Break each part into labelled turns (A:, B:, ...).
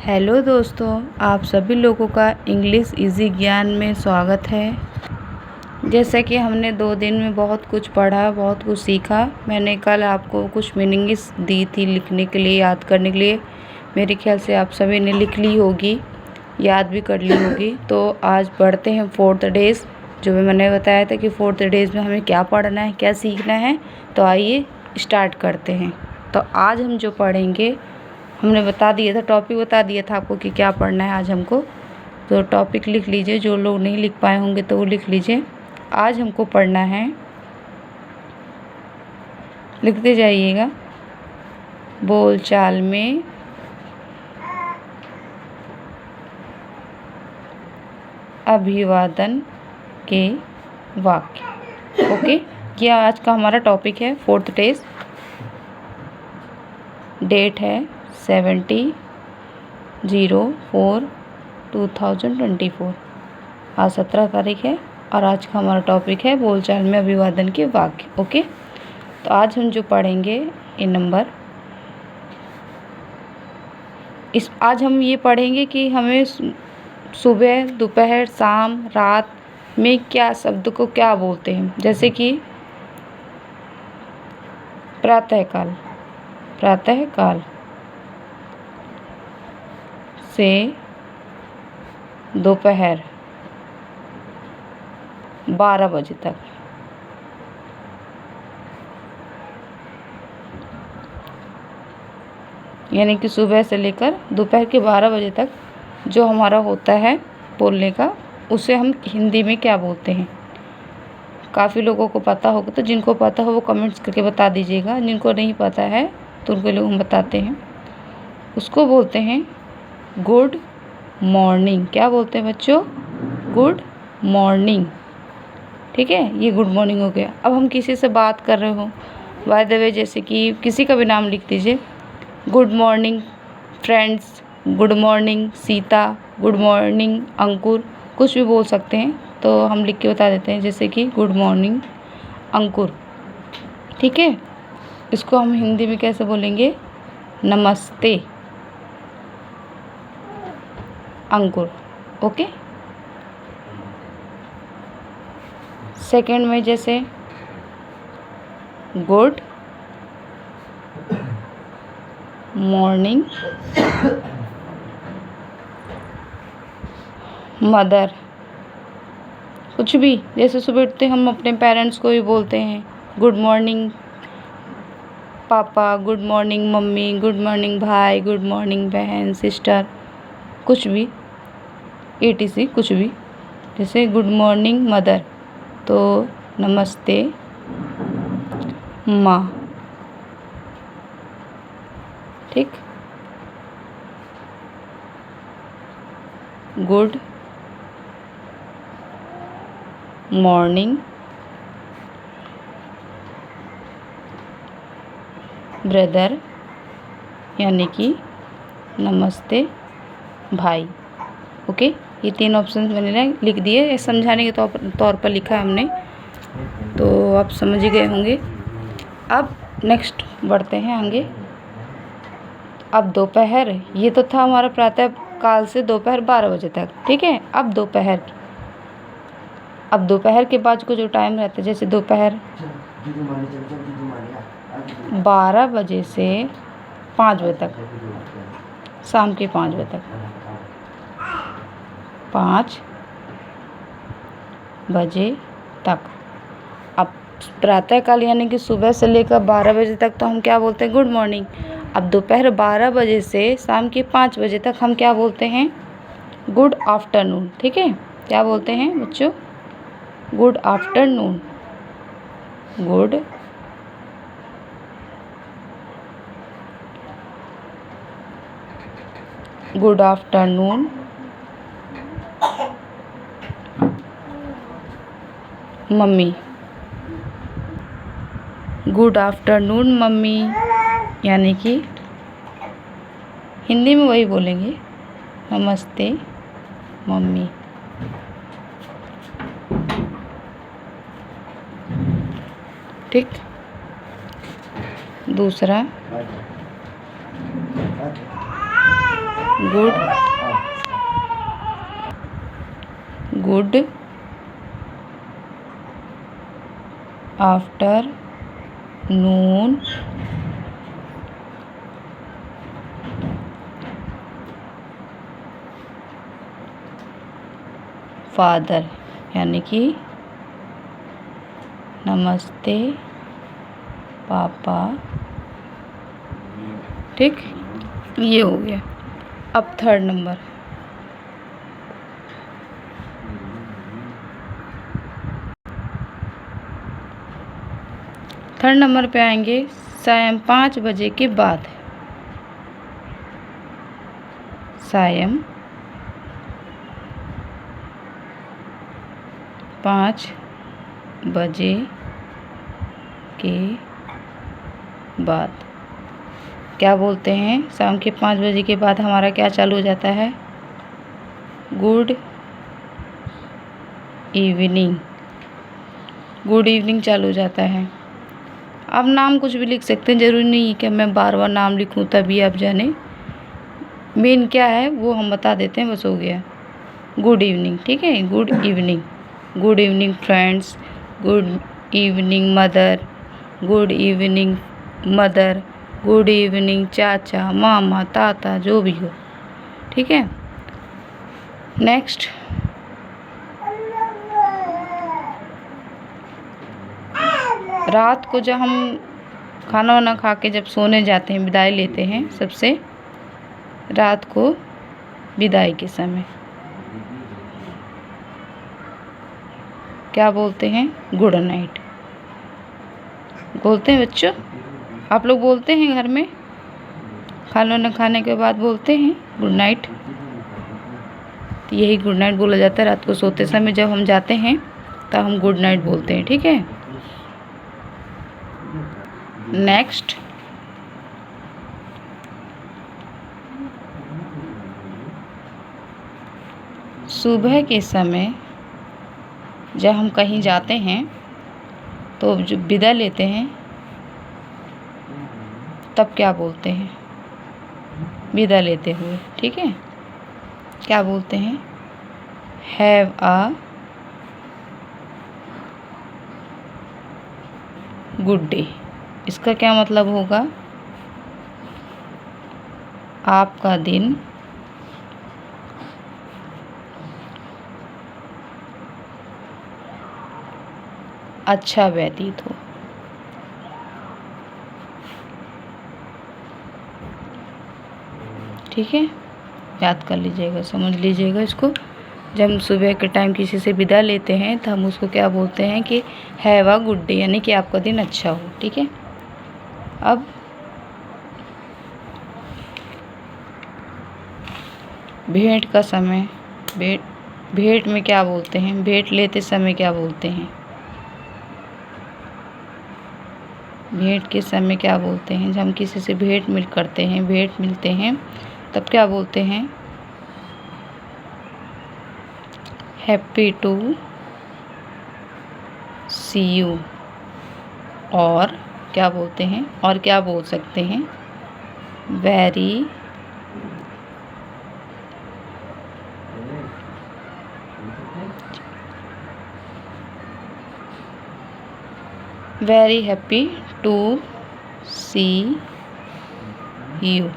A: Hello दोस्तों, आप सभी लोगों का इंग्लिश इजी ज्ञान में स्वागत है। जैसे कि हमने 2 दिन में बहुत कुछ पढ़ा, बहुत कुछ सीखा। मैंने कल आपको कुछ मीनिंग्स दी थी लिखने के लिए, याद करने के लिए। मेरे ख्याल से आप सभी ने लिख ली होगी, याद भी कर ली होगी। तो आज पढ़ते हैं 4th डेज़, जो भी मैंने बताया था कि 4th डेज़ में हमें क्या पढ़ना है, क्या सीखना है। तो आइए स्टार्ट करते हैं। तो आज हम जो पढ़ेंगे, हमने बता दिया था, टॉपिक बता दिया था आपको कि क्या पढ़ना है आज हमको। तो टॉपिक लिख लीजिए, जो लोग नहीं लिख पाए होंगे तो वो लिख लीजिए। आज हमको पढ़ना है, लिखते जाइएगा, बोलचाल में अभिवादन के वाक्य। ओके, ये आज का हमारा टॉपिक है 4th डेज। डेट है 70/4/2024। आज 17 तारीख है और आज का हमारा टॉपिक है बोलचाल में अभिवादन के वाक्य। ओके, तो आज हम जो पढ़ेंगे ये नंबर, आज हम ये पढ़ेंगे कि हमें सुबह, दोपहर, शाम, रात में क्या शब्द को क्या बोलते हैं। जैसे कि प्रातःकाल, प्रातःकाल से दोपहर 12 बजे तक। यानी कि सुबह से लेकर दोपहर के 12 बजे तक जो हमारा होता है बोलने का, उसे हम हिंदी में क्या बोलते हैं। काफ़ी लोगों को पता होगा, तो जिनको पता हो वो कमेंट्स करके बता दीजिएगा। जिनको नहीं पता है तो उनके लिए हम बताते हैं। उसको बोलते हैं गुड मॉर्निंग। क्या बोलते हैं बच्चों? Good morning. ठीक है, ये गुड मॉर्निंग हो गया। अब हम किसी से बात कर रहे हो, बाय द वे, जैसे कि किसी का भी नाम लिख दीजिए। Good morning friends, good morning Sita, good morning Ankur, कुछ भी बोल सकते हैं। तो हम लिख के बता देते हैं, जैसे कि गुड मॉर्निंग अंकुर। ठीक है, इसको हम हिंदी में कैसे बोलेंगे? नमस्ते अंकुर। ओके, सेकंड में जैसे गुड मॉर्निंग मदर। कुछ भी, जैसे सुबह उठते हम अपने पेरेंट्स को भी बोलते हैं गुड मॉर्निंग पापा, good morning mummy, good morning भाई, गुड मॉर्निंग बहन, सिस्टर, कुछ भी, etc, कुछ भी। जैसे गुड मॉर्निंग मदर, तो नमस्ते माँ। ठीक, गुड मॉर्निंग ब्रदर, यानी कि नमस्ते भाई। ओके, ये 3 ऑप्शन मैंने लिख दिए, समझाने के तौर पर लिखा है हमने, तो आप समझ ही गए होंगे। अब नेक्स्ट बढ़ते हैं आगे। अब दोपहर, ये तो था हमारा प्रातः काल से दोपहर 12 बजे तक। ठीक है, अब दोपहर के बाद को जो टाइम रहता है, जैसे दोपहर 12 बजे से 5 बजे तक, शाम के 5 बजे तक, 5 बजे तक। अब प्रातःकाल यानी कि सुबह से लेकर 12 बजे तक तो हम क्या बोलते हैं? Good morning. अब दोपहर 12 बजे से शाम के 5 बजे तक हम क्या बोलते हैं? Good afternoon. ठीक है, क्या बोलते हैं बच्चों? Good afternoon. Good afternoon mummy. Good afternoon mummy, यानी कि हिंदी में वही बोलेंगे, नमस्ते मम्मी। ठीक, दूसरा गुड आफ्टरनून फादर, यानी कि नमस्ते पापा। ठीक, ये हो गया। अब थर्ड नंबर, पे आएंगे सायं 5 बजे के बाद। सायं 5 बजे के बाद क्या बोलते हैं? शाम के 5 बजे के बाद हमारा क्या चालू हो जाता है? Good evening. गुड इवनिंग चालू हो जाता है। आप नाम कुछ भी लिख सकते हैं, ज़रूरी नहीं है कि मैं बार बार नाम लिखूं तभी आप जाने। मेन क्या है वो हम बता देते हैं, बस हो गया। गुड इवनिंग, ठीक है। Good evening, good evening friends, good evening mother, good evening mother, good evening चाचा, मामा, ताता, जो भी हो, ठीक है। नेक्स्ट, रात को जब हम खाना वाना खा के जब सोने जाते हैं, विदाई लेते हैं सबसे, रात को विदाई के समय क्या बोलते हैं? गुड नाइट बोलते हैं बच्चों। आप लोग बोलते हैं घर में खाना वाना खाने के बाद बोलते हैं गुड नाइट। तो यही गुड नाइट बोला जाता है। रात को सोते समय जब हम जाते हैं तब हम गुड नाइट बोलते हैं, ठीक है। नेक्स्ट, सुबह के समय जब हम कहीं जाते हैं तो जो विदा लेते हैं तब क्या बोलते हैं? विदा लेते हुए, ठीक है, क्या बोलते हैं? Have a good day. इसका क्या मतलब होगा? आपका दिन अच्छा व्यतीत हो। ठीक है, याद कर लीजिएगा, समझ लीजिएगा इसको। जब हम सुबह के टाइम किसी से विदा लेते हैं तो हम उसको क्या बोलते हैं कि हैव अ गुड डे, यानी कि आपका दिन अच्छा हो, ठीक है। अब भेंट का समय, भेंट में क्या बोलते हैं? भेंट लेते समय क्या बोलते हैं? भेंट के समय क्या बोलते हैं? जब हम किसी से भेंट मिलते हैं तब क्या बोलते हैं? Happy to see you. और क्या बोलते हैं? और क्या बोल सकते हैं? Very happy to see you.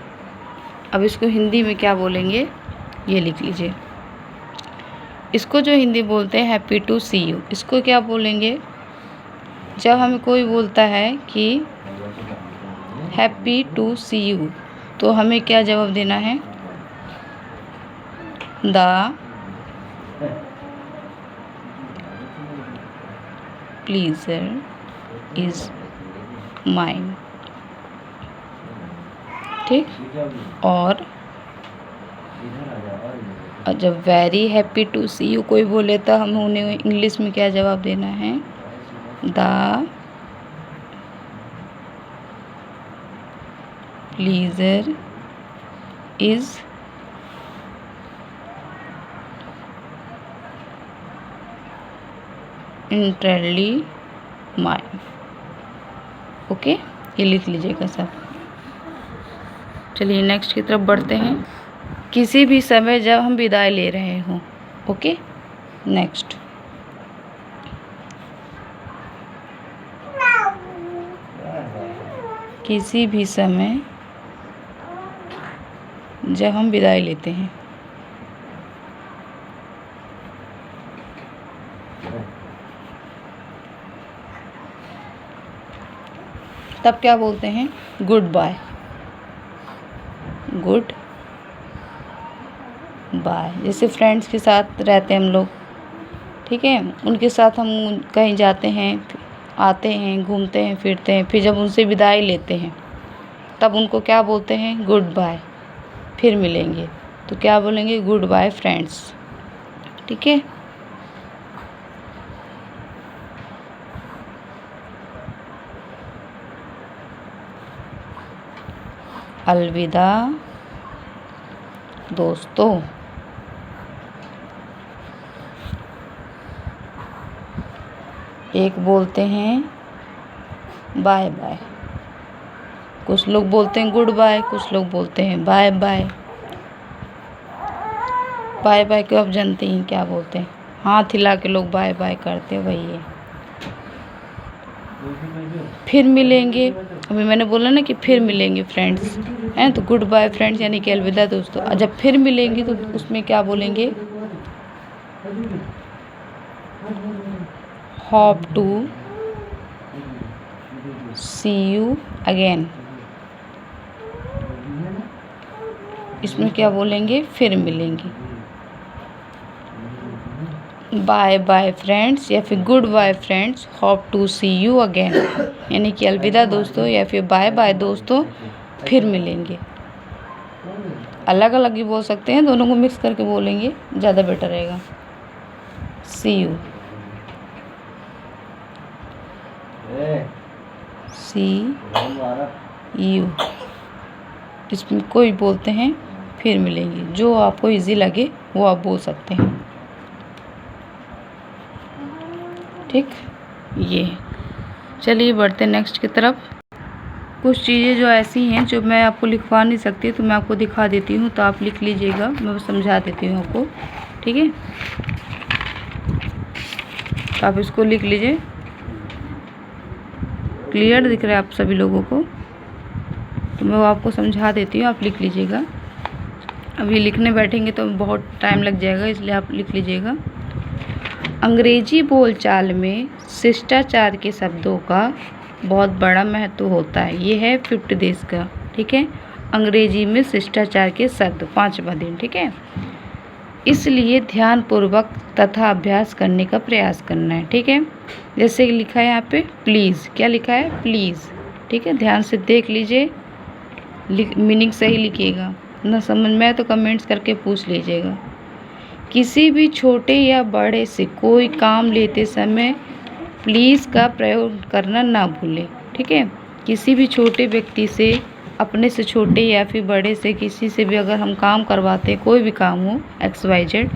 A: अब इसको हिंदी में क्या बोलेंगे ये लिख लीजिए। इसको जो हिंदी बोलते हैं हैप्पी टू सी यू, इसको क्या बोलेंगे? जब हमें कोई बोलता है कि हैप्पी टू सी यू तो हमें क्या जवाब देना है? द प्लीजर इज माइन, ठीक। और जब very happy to see you कोई बोले तो हम उन्हें इंग्लिश में क्या जवाब देना है? The pleaser is इंटरली mine. Okay, ये लिख लीजिएगा सब। चलिए नेक्स्ट की तरफ बढ़ते हैं। किसी भी समय जब हम विदाई ले रहे हों। Okay, next. किसी भी समय जब हम विदाई लेते हैं। तब क्या बोलते हैं? Good bye. Good bye. जैसे फ्रेंड्स के साथ रहते हैं हम लोग, ठीक है, उनके साथ हम कहीं जाते हैं, आते हैं, घूमते हैं, फिरते हैं, फिर जब उनसे विदाई लेते हैं तब उनको क्या बोलते हैं? Good bye. फिर मिलेंगे तो क्या बोलेंगे? Good bye friends. ठीक है। अलविदा दोस्तों। एक बोलते हैं बाय बाय। कुछ लोग बोलते हैं गुड बाय, कुछ लोग बोलते हैं बाय बाय। बाय बाय को आप जानते हैं क्या बोलते हैं? हाथ हिला के लोग बाय बाय करते हैं, वही है। फिर मिलेंगे, अभी मैंने बोला ना कि फिर मिलेंगे फ्रेंड्स, हैं, तो गुड बाय फ्रेंड्स यानी कि अलविदा दोस्तों। और जब फिर मिलेंगे तो उसमें क्या बोलेंगे? Hope to see you again. इसमें क्या बोलेंगे? फिर मिलेंगे। बाय बाय फ्रेंड्स या फिर good bye friends, hope to see you again यानी कि अलविदा दोस्तों या फिर बाय बाय दोस्तों, फिर मिलेंगे। अलग अलग भी बोल सकते हैं, दोनों को मिक्स करके बोलेंगे ज़्यादा बेटर रहेगा। सी यू, सी यू। इसमें कोई बोलते हैं फिर मिलेंगे, जो आपको इजी लगे वो आप बोल सकते हैं। ठीक, ये चलिए बढ़ते नेक्स्ट की तरफ। कुछ चीज़ें जो ऐसी हैं जो मैं आपको लिखवा नहीं सकती, तो मैं आपको दिखा देती हूँ, तो आप लिख लीजिएगा, मैं समझा देती हूँ आपको। ठीक है, तो आप इसको लिख लीजिए। क्लियर दिख रहा है आप सभी लोगों को? तो मैं वो आपको समझा देती हूँ, आप लिख लीजिएगा। अभी लिखने बैठेंगे तो बहुत टाइम लग जाएगा, इसलिए आप लिख लीजिएगा। अंग्रेजी बोलचाल में शिष्टाचार के शब्दों का बहुत बड़ा महत्व होता है। ये है 5th देश का। ठीक है, अंग्रेजी में शिष्टाचार के शब्द, 5वां दिन। ठीक है, इसलिए ध्यानपूर्वक तथा अभ्यास करने का प्रयास करना है। ठीक है, जैसे लिखा है यहाँ पे प्लीज़, क्या लिखा है? प्लीज़। ठीक है, ध्यान से देख लीजिए, मीनिंग सही लिखिएगा, ना समझ में आए तो कमेंट्स करके पूछ लीजिएगा। किसी भी छोटे या बड़े से कोई काम लेते समय प्लीज़ का प्रयोग करना ना भूलें। ठीक है, किसी भी छोटे व्यक्ति से, अपने से छोटे या फिर बड़े से, किसी से भी अगर हम काम करवाते हैं, कोई भी काम हो XYZ,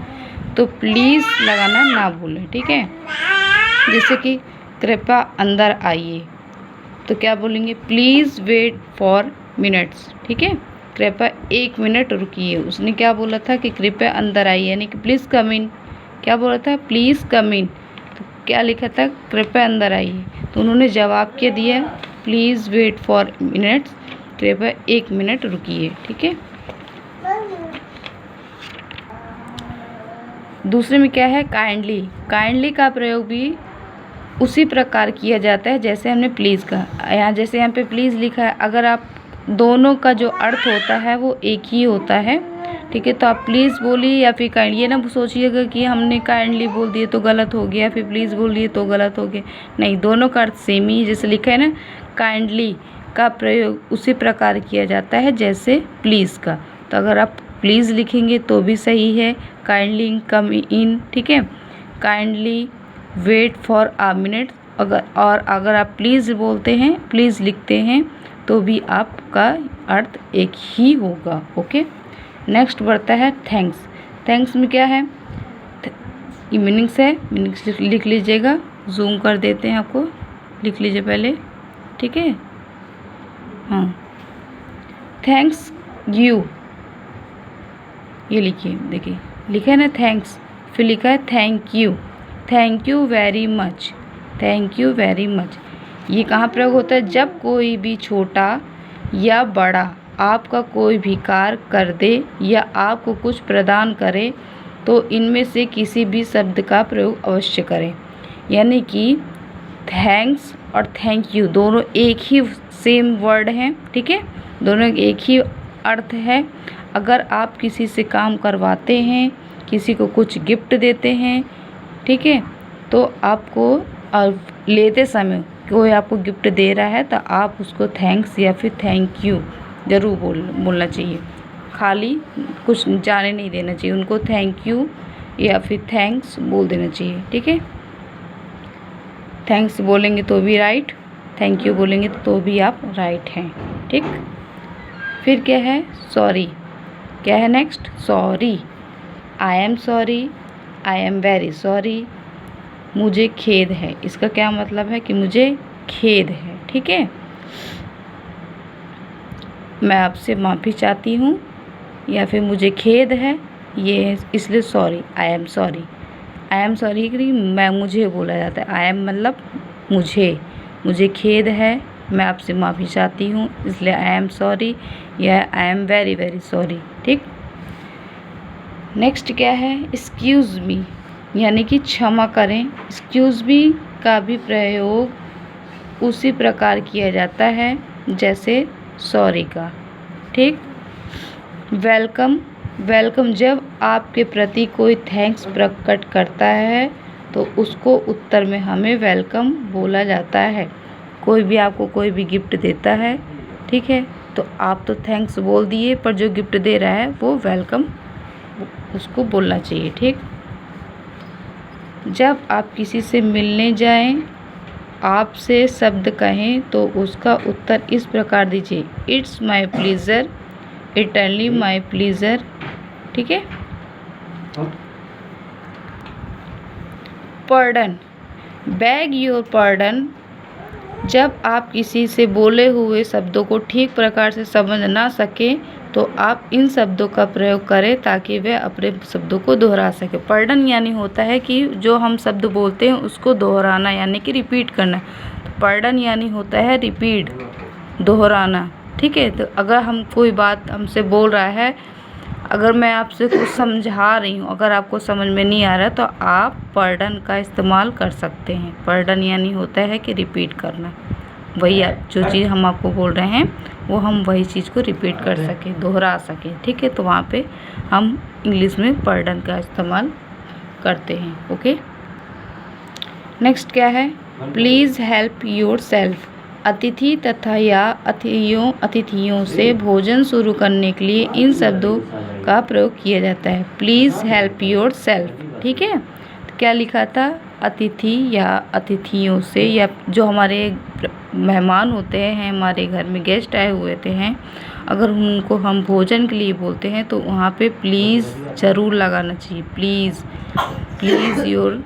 A: तो प्लीज़ लगाना ना भूलें। ठीक है, जैसे कि कृपया अंदर आइए, तो क्या बोलेंगे? Please wait for minutes. ठीक है, कृपया 1 मिनट रुकिए। उसने क्या बोला था कि कृपया अंदर आइए, यानी कि प्लीज़ कम इन। क्या बोला था? प्लीज़ कम इन। तो क्या लिखा था? कृपया अंदर आइए। तो उन्होंने जवाब क्या दिया? प्लीज़ वेट फॉर मिनट्स, कृपया 1 मिनट रुकिए। ठीक है, दूसरे में क्या है? काइंडली। काइंडली का प्रयोग भी उसी प्रकार किया जाता है जैसे हमने प्लीज़ कहा। यहाँ जैसे यहाँ पे प्लीज़ लिखा है, अगर आप दोनों का जो अर्थ होता है वो एक ही होता है। ठीक है, तो आप प्लीज़ बोलिए या फिर काइंडली। ये ना सोचिएगा कि हमने काइंडली बोल दिए तो गलत हो गया, फिर प्लीज़ बोल दिए तो गलत हो गया। नहीं, दोनों का अर्थ सेम ही, जैसे लिखा है ना, काइंडली का प्रयोग उसी प्रकार किया जाता है जैसे प्लीज़ का। तो अगर आप प्लीज़ लिखेंगे तो भी सही है, काइंडली कम इन। ठीक है, kindly wait for a minute. अगर आप प्लीज़ बोलते हैं, प्लीज़ लिखते हैं, तो भी आपका अर्थ एक ही होगा। ओके, नेक्स्ट बढ़ता है थैंक्स। थैंक्स में क्या है? ये मीनिंग्स है, मीनिंग्स लिख लीजिएगा। जूम कर देते हैं, आपको लिख लीजिए पहले। ठीक है, हाँ, थैंक्स यू ये लिखिए, देखिए लिखा है ना थैंक्स, फिर लिखा है thank you very much, thank you very much. ये कहाँ प्रयोग होता है? जब कोई भी छोटा या बड़ा आपका कोई भी कार्य कर दे या आपको कुछ प्रदान करे तो इनमें से किसी भी शब्द का प्रयोग अवश्य करें। यानी कि थैंक्स और थैंक यू दोनों एक ही सेम वर्ड हैं, ठीक है, दोनों एक ही अर्थ है। अगर आप किसी से काम करवाते हैं, किसी को कुछ गिफ्ट देते हैं, ठीक है, तो आपको लेते समय कोई आपको गिफ्ट दे रहा है तो आप उसको थैंक्स या फिर थैंक यू ज़रूर बोलना चाहिए। खाली कुछ जाने नहीं देना चाहिए, उनको थैंक यू या फिर थैंक्स बोल देना चाहिए, ठीक है। थैंक्स बोलेंगे तो भी राइट, थैंक यू बोलेंगे तो भी आप राइट हैं, ठीक। फिर क्या है? सॉरी। क्या है next? Sorry. I am sorry, I am very sorry, मुझे खेद है। इसका क्या मतलब है? कि मुझे खेद है, ठीक है। मैं आपसे माफ़ी चाहती हूँ या फिर मुझे खेद है, ये इसलिए sorry, I am sorry. I am sorry कि मुझे बोला जाता है, आई एम मतलब मुझे खेद है, मैं आपसे माफ़ी चाहती हूँ इसलिए आई एम सॉरी या I am very very sorry, ठीक। नेक्स्ट क्या है? एक्सक्यूज़ मी, यानी कि क्षमा करें। एक्सक्यूज़ मी का भी प्रयोग उसी प्रकार किया जाता है जैसे सॉरी का, ठीक। वेलकम जब आपके प्रति कोई थैंक्स प्रकट करता है तो उसको उत्तर में हमें वेलकम बोला जाता है। कोई भी आपको कोई भी गिफ्ट देता है, ठीक है, तो आप तो थैंक्स बोल दिए, पर जो गिफ्ट दे रहा है वो वेलकम उसको बोलना चाहिए, ठीक। जब आप किसी से मिलने जाएं, आपसे शब्द कहें तो उसका उत्तर इस प्रकार दीजिए, it's my pleaser, eternally my pleaser, ठीक है। पर्डन, बैग योर पर्डन, जब आप किसी से बोले हुए शब्दों को ठीक प्रकार से समझ ना सके तो आप इन शब्दों का प्रयोग करें ताकि वह अपने शब्दों को दोहरा सके। पर्डन यानी होता है कि जो हम शब्द बोलते हैं उसको दोहराना, यानी कि रिपीट करना। तो पर्डन यानी होता है रिपीट, दोहराना, ठीक है। तो अगर हम कोई बात हमसे बोल रहा है, अगर मैं आपसे कुछ समझा रही हूँ, अगर आपको समझ में नहीं आ रहा तो आप पर्डन का इस्तेमाल कर सकते हैं। पर्डन यानी होता है कि रिपीट करना, वही जो चीज़ हम आपको बोल रहे हैं वो हम वही चीज़ को रिपीट कर सकें, दोहरा सकें, ठीक है। तो वहाँ पे हम इंग्लिश में पर्डन का इस्तेमाल करते हैं, ओके। नेक्स्ट क्या है? प्लीज़ हेल्प योर सेल्फ, अतिथि तथा या अतिथियों से भोजन शुरू करने के लिए इन शब्दों का प्रयोग किया जाता है। प्लीज़ हेल्प योर सेल्फ, ठीक है। तो क्या लिखा था? अतिथि या अतिथियों से, या जो हमारे मेहमान होते हैं, हमारे घर में गेस्ट आए हुए हैं, अगर उनको हम भोजन के लिए बोलते हैं तो वहाँ पे प्लीज़ ज़रूर लगाना चाहिए, प्लीज़ योर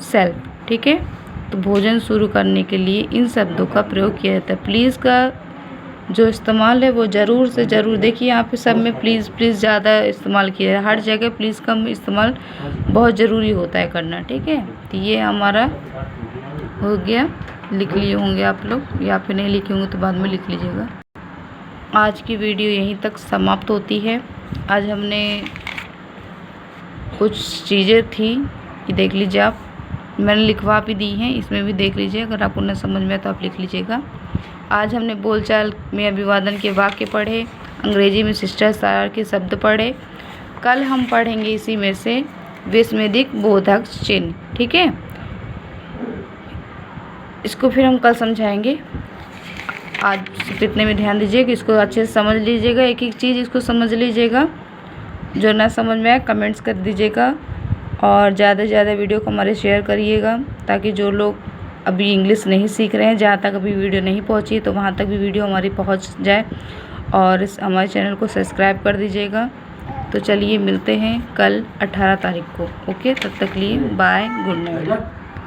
A: सेल्फ, ठीक है। तो भोजन शुरू करने के लिए इन शब्दों का प्रयोग किया जाता है। प्लीज़ का जो इस्तेमाल है वो ज़रूर से ज़रूर, देखिए यहाँ पे सब में प्लीज़ ज़्यादा इस्तेमाल किया है, हर जगह प्लीज़ का इस्तेमाल बहुत ज़रूरी होता है करना, ठीक है। तो ये हमारा हो गया, लिख लिए होंगे आप लोग, या फिर नहीं लिखे होंगे तो बाद में लिख लीजिएगा। आज की वीडियो यहीं तक समाप्त होती है। आज हमने कुछ चीज़ें थी, ये देख लीजिए आप, मैंने लिखवा भी दी हैं, इसमें भी देख लीजिए, अगर आपको न समझ में तो आप लिख लीजिएगा। आज हमने बोलचाल में अभिवादन के वाक्य पढ़े, अंग्रेजी में शिष्टाचार के शब्द पढ़े। कल हम पढ़ेंगे इसी में से विस्मयिक बोधक चिन्ह, ठीक है। इसको फिर हम कल समझाएंगे। आज इतने में ध्यान दीजिए कि इसको अच्छे से समझ लीजिएगा, एक एक चीज़ इसको समझ लीजिएगा। जो ना समझ में आए कमेंट्स कर दीजिएगा और ज़्यादा से ज़्यादा वीडियो को हमारे शेयर करिएगा, ताकि जो लोग अभी इंग्लिश नहीं सीख रहे हैं, जहाँ तक अभी वीडियो नहीं पहुँची तो वहाँ तक भी वीडियो हमारी पहुँच जाए, और इस हमारे चैनल को सब्सक्राइब कर दीजिएगा। तो चलिए मिलते हैं कल 18 तारीख को, ओके। तब तक लिए बाय, गुड नाइट।